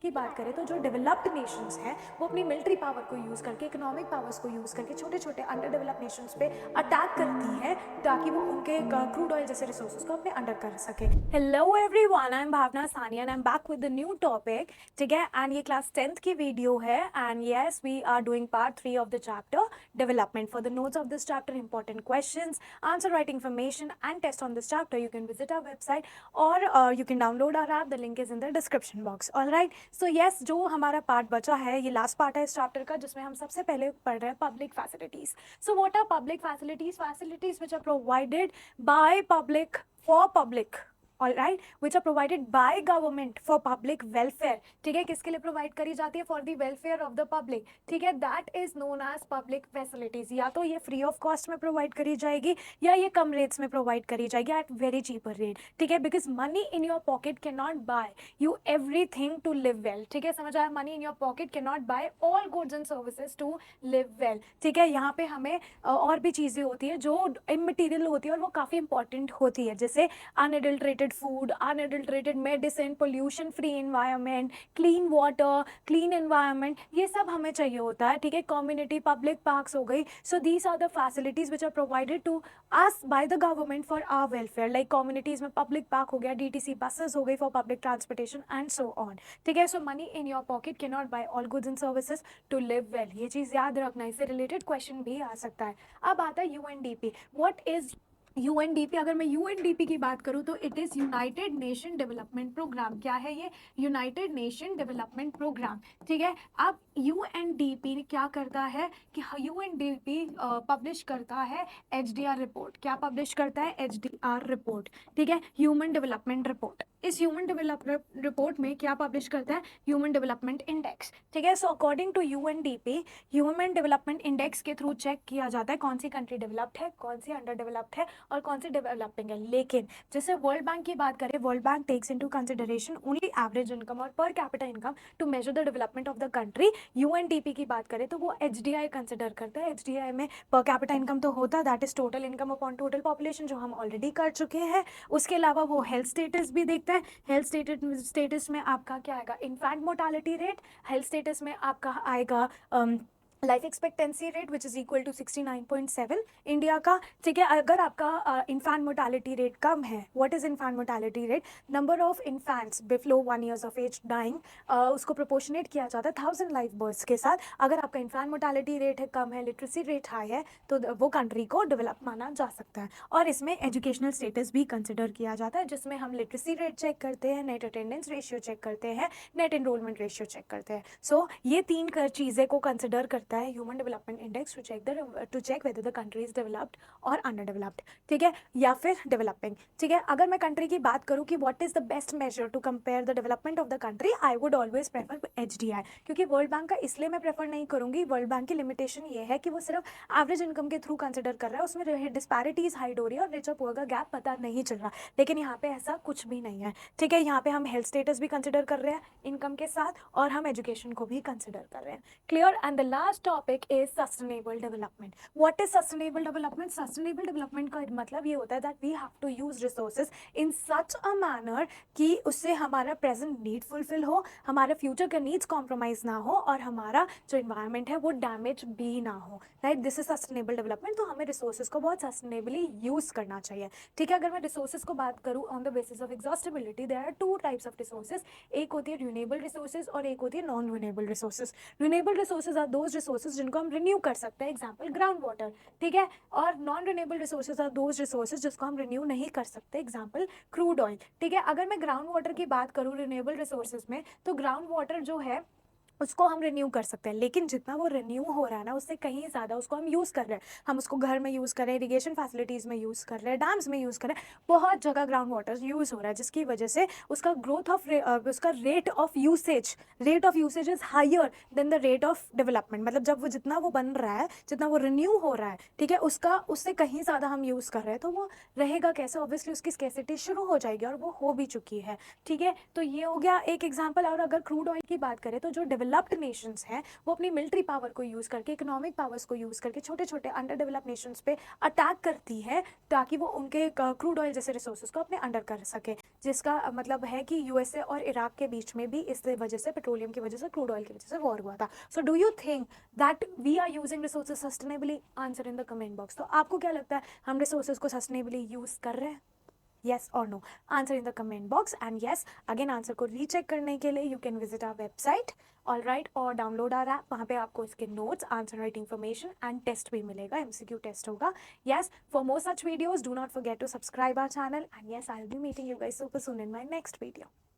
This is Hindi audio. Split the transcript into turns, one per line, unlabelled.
की बात करें तो जो डेवलप्ड नेशंस हैं वो अपनी मिलिट्री पावर को यूज़ करके, इकोनॉमिक पावर्स को यूज़ करके छोटे छोटे अंडर डेवलप्ड नेशंस पे अटैक करती हैं ताकि वो उनके क्रूड ऑयल जैसे रिसोर्सेज को अपने अंडर कर सके। Hello everyone, I am Bhavna Sania and I am back with the new topic. ठीक है, एंड ये क्लास 10th की वीडियो है and yes we are doing part 3 of the chapter development. For the notes of this chapter, important questions, answer writing information and test on this chapter, you can visit our website or you can download our app. The link is in the description box. All right, so yes, जो हमारा पार्ट बचा है, ये लास्ट पार्ट है इस चैप्टर का, जिसमें हम सबसे पहले पढ़ रहे हैं public facilities. So what are public facilities? Facilities which are provided by public for public, all right, which are provided by government for public welfare. ठीक है, किसके लिए प्रोवाइड करी जाती है? For the welfare of the public. ठीक है, that is known as public facilities. या तो ये फ्री ऑफ कॉस्ट में प्रोवाइड करी जाएगी या ये कम रेट्स में प्रोवाइड करी जाएगी एट वेरी चीपर रेट। ठीक है, because money in your pocket can not buy you everything to live well. ठीक है, समझ आया? Money in your pocket can not buy all goods and services to live well. ठीक है, यहाँ पे हमें और भी चीज़ें होती है जो इमटेरियल होती है और वो काफ़ी इंपॉर्टेंट होती है, जैसे unadulterated food, unadulterated medicine, pollution free environment, clean water, clean environment, ये सब हमें चाहिए होता है। ठीक है, कम्युनिटी पब्लिक पार्क्स हो गई। So these are the facilities which are provided to us by the government for our welfare. Like communities में पब्लिक पार्क हो गया, डीटीसी बसेस हो गई for public transportation and so on. ठीक है, so money in your pocket can not buy all goods and services to live well. ये चीज़ याद रखना, इससे रिलेटेड क्वेश्चन भी आ सकता है। अब आता है यूएनडीपी। What is UNDP? अगर मैं यूएनडीपी की बात करूं तो it is United Nation Development Programme. क्या है ये? United Nation Development Programme. ठीक है, अब यूएनडीपी क्या करता है कि यूएनडीपी पब्लिश करता है एचडीआर रिपोर्ट। क्या पब्लिश करता है? HDR report. ठीक है, ह्यूमन डेवलपमेंट रिपोर्ट। इस ह्यूमन डेवलपमेंट रिपोर्ट में क्या पब्लिश करता है? Human development index. ठीक है, so according to UNDP, human development index के थ्रू चेक किया जाता है कौन सी कंट्री डेवलप्ड है, कौन सी अंडर डेवलप्ड है और कौन सी डेवलपिंग है। लेकिन जैसे वर्ल्ड बैंक की बात करें, world bank takes into consideration only average income और per capita income to measure the development of the country. UNDP की बात करें तो वो एचडीआई कंसिडर करता है। एचडीआई में पर कैपिटा इनकम तो होता है, that is total income upon total population, जो हम ऑलरेडी कर चुके हैं। उसके अलावा वो हेल्थ स्टेटस भी देखता है। हेल्थ स्टेटस में आपका क्या आएगा? Infant mortality rate. Health status में आपका आएगा life expectancy rate which is equal to 69.7 India का। ठीक है, अगर आपका इन्फेंट मोर्टालिटी रेट कम है, what is infant mortality rate? Number of infants below 1 years of age dying, उसको प्रोपोर्शनेट किया जाता है 1000 लाइफ बर्थ्स के साथ। अगर आपका इन्फेंट मोर्टालिटी रेट है कम है, लिटरेसी रेट हाई है, तो वो कंट्री को डेवलप माना जा सकता है। और इसमें एजुकेशनल स्टेटस भी कंसिडर किया जाता है, जिसमें हम लिटरेसी रेट चेक करते हैं, नेट अटेंडेंस रेशियो चेक करते हैं, नेट एनरोलमेंट रेशियो चेक करते हैं। सो ये तीन चीज़ें को कंसिडर करता है human development index to check whether the country is developed और अंडर डेवलप्ड। ठीक है, या फिर डेवलपिंग। ठीक है, अगर मैं कंट्री की बात करूँ कि what is the best measure to compare the development of the country, I would always prefer HDI. क्योंकि वर्ल्ड बैंक का इसलिए मैं प्रेफर नहीं करूँगी, वर्ल्ड बैंक की लिमिटेशन ये है कि वो सिर्फ एवरेज इनकम के थ्रू कंसिडर कर रहा है, उसमें डिस्पैरिटीज हाइड हो रही है और रिच और पुअर का गैप पता नहीं चल रहा। लेकिन यहाँ पे ऐसा कुछ भी नहीं है। ठीक है, यहाँ पे हम हेल्थ स्टेटस भी कंसिडर कर रहे हैं इनकम के साथ और हम एजुकेशन को भी कंसिडर कर रहे हैं। Clear? And the last topic is sustainable development. What is sustainable development? Sustainable development का मतलब ये होता है that we have to use resources in such a manner कि उससे हमारा प्रेजेंट नीड फुलफिल हो, हमारे फ्यूचर के नीड्स कॉम्प्रोमाइज ना हो और हमारा जो इन्वायरमेंट है वो डैमेज भी ना हो। Right, this is sustainable development. तो हमें रिसोर्सेज को बहुत सस्टेनेबली यूज करना चाहिए। ठीक है, अगर मैं रिसोर्सेज को बात करूँ on the basis of exhaustibility, there are two types of resources. एक होती है रिन्यूएबल रिसोर्सेज और एक होती है non renewable resources. Renewable resources are those resources जिनको हम रिन्यू कर सकते हैं, एग्जांपल ग्राउंड वाटर। ठीक है, और non renewable resources are those resources जिसको हम रिन्यू नहीं कर सकते, एग्जांपल क्रूड ऑयल। ठीक है, अगर मैं ग्राउंड वाटर की बात करूँ रिन्यूएबल रिसोर्सेज में, तो ग्राउंड वाटर जो है उसको हम रिन्यू कर सकते हैं, लेकिन जितना वो रिन्यू हो रहा है ना उससे कहीं ज़्यादा उसको हम यूज़ कर रहे हैं। हम उसको घर में यूज़ कर रहे हैं, इरीगेशन फैसिलिटीज़ में यूज़ कर रहे हैं, डैम्स में यूज़ कर रहे हैं, बहुत जगह ग्राउंड वाटर यूज़ हो रहा है, जिसकी वजह से उसका ग्रोथ ऑफ उसका rate of usage is higher than the rate of development. मतलब जब वो जितना वो बन रहा है, जितना वो रिन्यू हो रहा है, ठीक है, उससे कहीं ज़्यादा हम यूज़ कर रहे हैं, तो वो रहेगा कैसे? ऑब्वियसली उसकी स्केसिटी शुरू हो जाएगी और वो हो भी चुकी है। ठीक है, तो ये हो गया एक एग्जाम्पल। और अगर क्रूड ऑयल की बात करें तो जो डेवलप्ड नेशंस हैं वो अपनी मिलिट्री पावर को यूज़ करके, इकोनॉमिक पावर्स को यूज़ करके छोटे छोटे अंडर डेवलप्ड नेशंस पे अटैक करती है ताकि वो उनके क्रूड ऑयल जैसे रिसोर्सेज को अपने अंडर कर सके। जिसका मतलब है कि यूएसए और इराक के बीच में भी इस वजह से, पेट्रोलियम की वजह से, क्रूड ऑयल की वजह से वॉर हुआ था. So do you think that we are using resources sustainably? Answer in the comment box. तो आपको क्या लगता है, हम रिसोर्सेज को सस्टेनेबली यूज कर रहे हैं? yes or no, answer in the comment box. And yes, again answer को रीचेक करने के लिए you can visit our website, all right, और डाउनलोड आर ऐप. वहाँ पे आपको इसके notes, answer write information and test भी मिलेगा, एमसीक्यू टेस्ट होगा. yes, for more such videos do not forget to subscribe our channel. And yes, I'll be meeting you guys super soon in my next video.